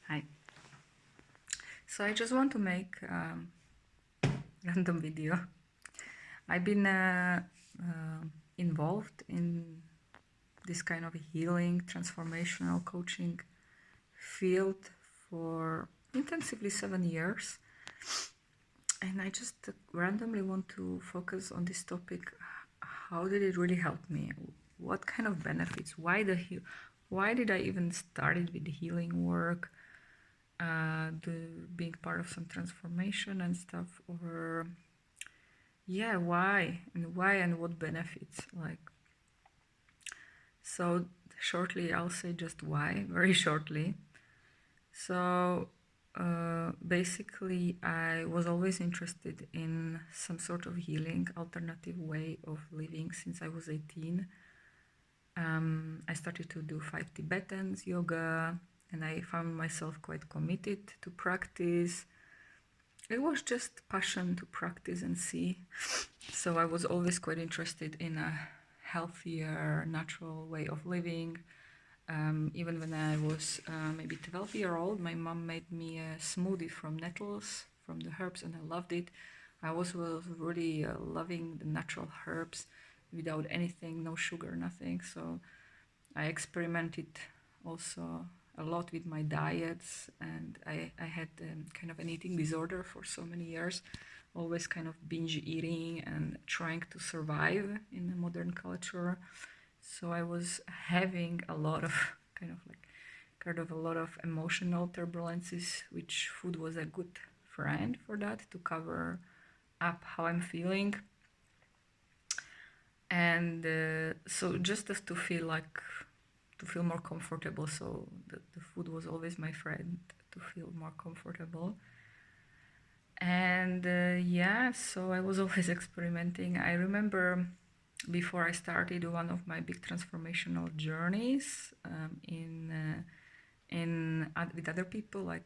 Hi. So I just want to make random video. I've been involved in this kind of healing, transformational coaching field for intensively 7 years. And I just randomly want to focus on this topic. How did it really help me? What kind of benefits? Why did I even started with the healing work? Being part of some transformation and stuff, or yeah, why and what benefits, like. So shortly I'll say just why, very shortly. So basically I was always interested in some sort of healing alternative way of living since I was 18. I started to do 5 Tibetans yoga, and I found myself quite committed to practice. It was just passion to practice and see. So I was always quite interested in a healthier, natural way of living. Even when I was maybe 12-year-old, my mom made me a smoothie from nettles, from the herbs, and I loved it. I was really loving the natural herbs without anything, no sugar, nothing. So I experimented also a lot with my diets, and I had kind of an eating disorder for so many years, always kind of binge eating and trying to survive in the modern culture. So I was having a lot of a lot of emotional turbulences, which food was a good friend for that, to cover up how I'm feeling. And so just as to feel more comfortable, so the food was always my friend to feel more comfortable. And yeah, so I was always experimenting. I remember before I started one of my big transformational journeys with other people, like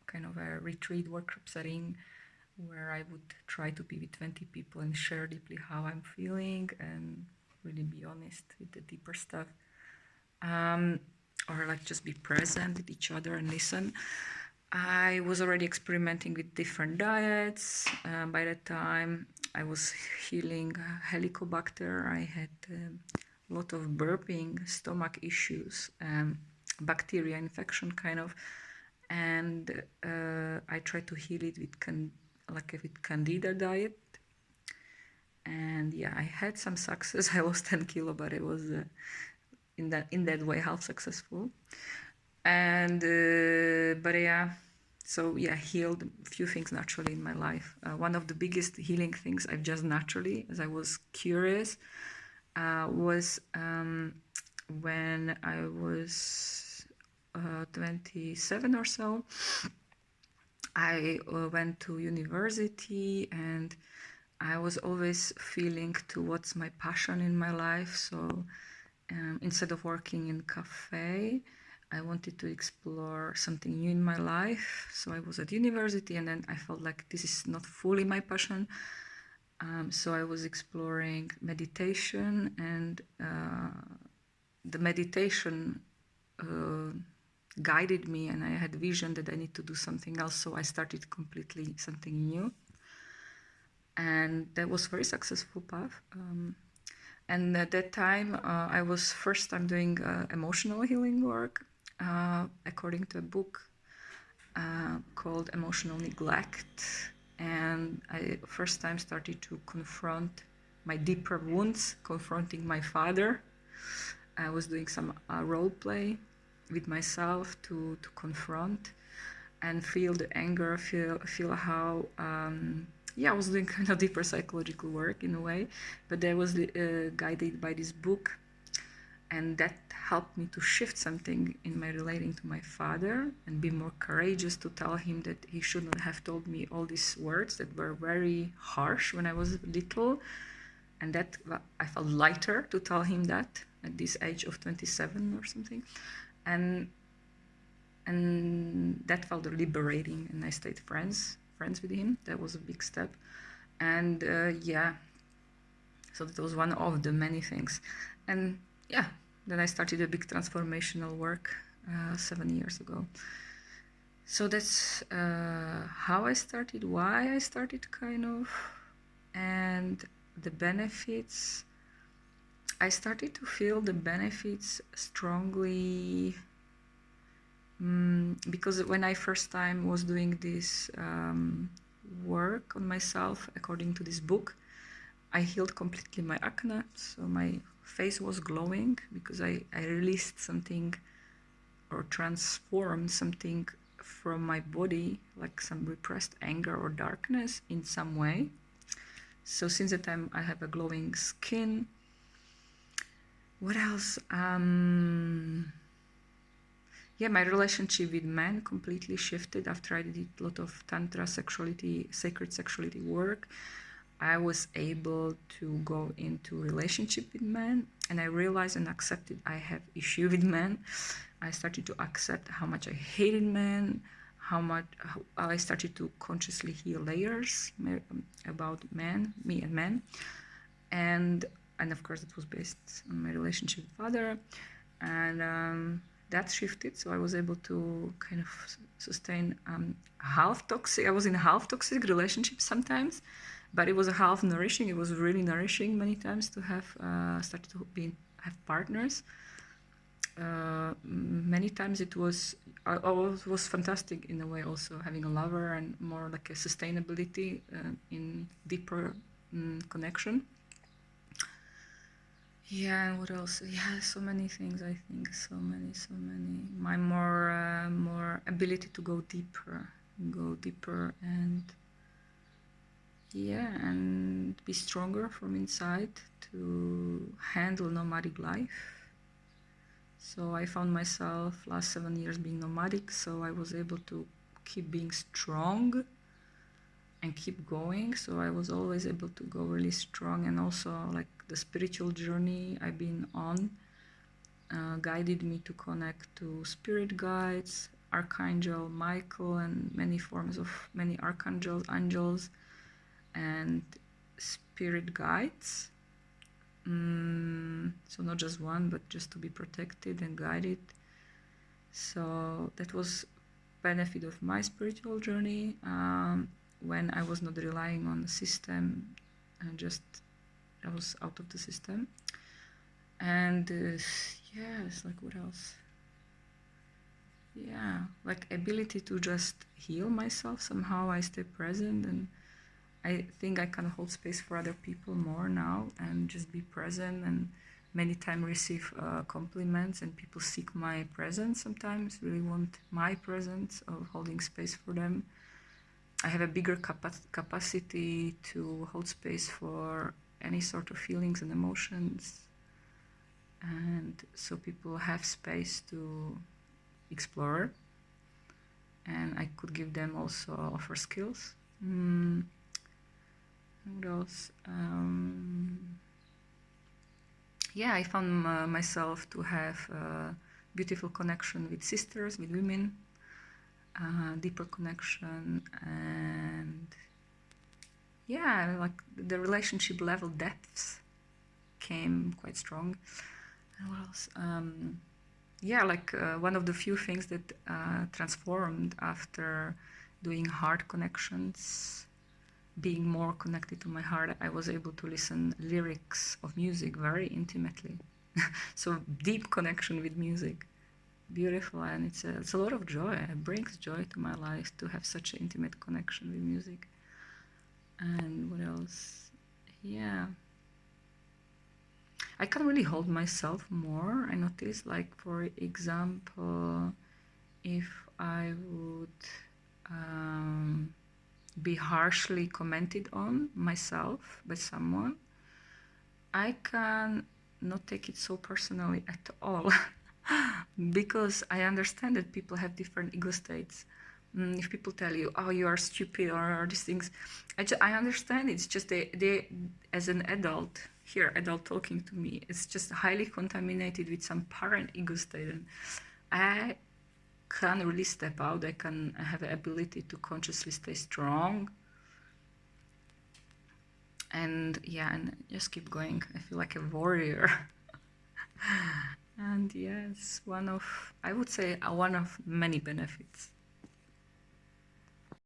kind of a retreat workshop setting, where I would try to be with 20 people and share deeply how I'm feeling and really be honest with the deeper stuff. Or like just be present with each other and listen. I was already experimenting with different diets. By that time, I was healing Helicobacter. I had a lot of burping, stomach issues, bacteria infection kind of, and I tried to heal it with Candida diet. And yeah, I had some success. I lost 10 kilo, but it was in that way half successful. And but yeah, so yeah, healed a few things naturally in my life. One of the biggest healing things I've just naturally, as I was curious, was when I was 27 or so. I went to university, and I was always feeling to what's my passion in my life. So instead of working in cafe, I wanted to explore something new in my life. So I was at university, and then I felt like this is not fully my passion. So I was exploring meditation, and the meditation guided me, and I had vision that I need to do something else. So I started completely something new, and that was very successful path. And at that time, I was first time doing emotional healing work, according to a book called Emotional Neglect. And I first time started to confront my deeper wounds, confronting my father. I was doing some role play with myself to confront and feel the anger, feel how I was doing kind of deeper psychological work in a way, but that was guided by this book, and that helped me to shift something in my relating to my father and be more courageous to tell him that he should not have told me all these words that were very harsh when I was little, and that I felt lighter to tell him that at this age of 27 or something, and that felt liberating, and I stayed friends with him. That was a big step. And so that was one of the many things. And yeah, then I started a big transformational work 7 years ago. So that's how I started, why I started, kind of, and the benefits. I started to feel the benefits strongly because when I first time was doing this work on myself, according to this book, I healed completely my acne. So my face was glowing because I released something or transformed something from my body, like some repressed anger or darkness in some way. So since that time I have a glowing skin. What else? Yeah, my relationship with men completely shifted after I did a lot of tantra sexuality, sacred sexuality work. I was able to go into relationship with men, and I realized and accepted I have issue with men. I started to accept how much I hated men, how I started to consciously heal layers about men, me and men, and of course it was based on my relationship with father, and that shifted. So I was able to kind of sustain half toxic. I was in a half toxic relationship sometimes, but it was a half nourishing. It was really nourishing many times to have started to have partners. Many times it was fantastic in a way, also having a lover and more like a sustainability in deeper connection. Yeah, and what else? Yeah, so many things. I think so many. My more ability to go deeper, and yeah, and be stronger from inside to handle nomadic life. So I found myself last 7 years being nomadic, so I was able to keep being strong and keep going. So I was always able to go really strong, and also like the spiritual journey I've been on guided me to connect to spirit guides, Archangel Michael, and many forms of many archangels, angels, and spirit guides. So not just one, but just to be protected and guided. So that was benefit of my spiritual journey when I was not relying on the system, and just I was out of the system. And yes, like what else? Yeah, like ability to just heal myself. Somehow I stay present, and I think I can hold space for other people more now and just be present, and many times receive compliments, and people seek my presence sometimes, really want my presence of holding space for them. I have a bigger capacity to hold space for any sort of feelings and emotions, and so people have space to explore, and I could give them also offer skills. What else? Yeah, I found myself to have a beautiful connection with sisters, with women, deeper connection, and yeah, like the relationship level depths came quite strong. And what else? Yeah, like one of the few things that transformed after doing heart connections, being more connected to my heart, I was able to listen lyrics of music very intimately. So deep connection with music, beautiful, and it's a lot of joy. It brings joy to my life to have such an intimate connection with music. And what else? Yeah, I can really hold myself more. I notice, like for example, if I would be harshly commented on myself by someone, I can not take it so personally at all. Because I understand that people have different ego states. If people tell you, "Oh, you are stupid," or these things, I understand. It's just they, as an adult, adult talking to me, it's just highly contaminated with some parent ego state, and I can really step out. I can have the ability to consciously stay strong, and yeah, and just keep going. I feel like a warrior. And yes, I would say one of many benefits.